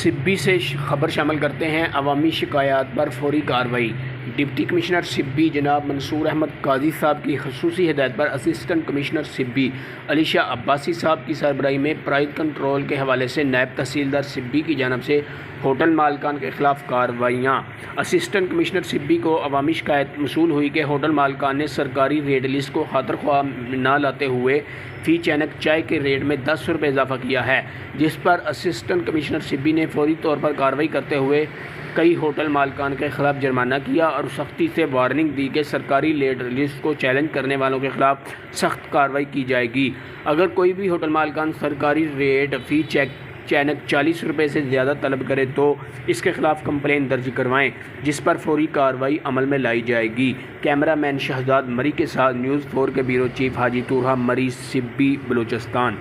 سبی سے خبر شامل کرتے ہیں۔ عوامی شکایات پر فوری کارروائی۔ ڈپٹی کمشنر سبی جناب منصور احمد قاضی صاحب کی خصوصی ہدایت پر اسسٹنٹ کمشنر سبی علیشہ عباسی صاحب کی سربراہی میں پرائز کنٹرول کے حوالے سے نائب تحصیلدار سبی کی جانب سے ہوٹل مالکان کے خلاف کارروائیاں۔ اسسٹنٹ کمشنر سبی کو عوامی شکایت موصول ہوئی کہ ہوٹل مالکان نے سرکاری ریٹ لسٹ کو خاطر خواہ نہ لاتے ہوئے فی چینک چائے کے ریٹ میں 10 روپے اضافہ کیا ہے، جس پر اسسٹنٹ کمشنر سبی نے فوری طور پر کارروائی کرتے ہوئے کئی ہوٹل مالکان کے خلاف جرمانہ کیا اور سختی سے وارننگ دی کہ سرکاری ریٹ لسٹ کو چیلنج کرنے والوں کے خلاف سخت کارروائی کی جائے گی۔ اگر کوئی بھی ہوٹل مالکان سرکاری ریٹ فی چینک 40 روپے سے زیادہ طلب کرے تو اس کے خلاف کمپلین درج کروائیں، جس پر فوری کارروائی عمل میں لائی جائے گی۔ کیمرہ مین شہزاد مری کے ساتھ نیوز 4 کے بیورو چیف حاجی طورہ مری، سبی، بلوچستان۔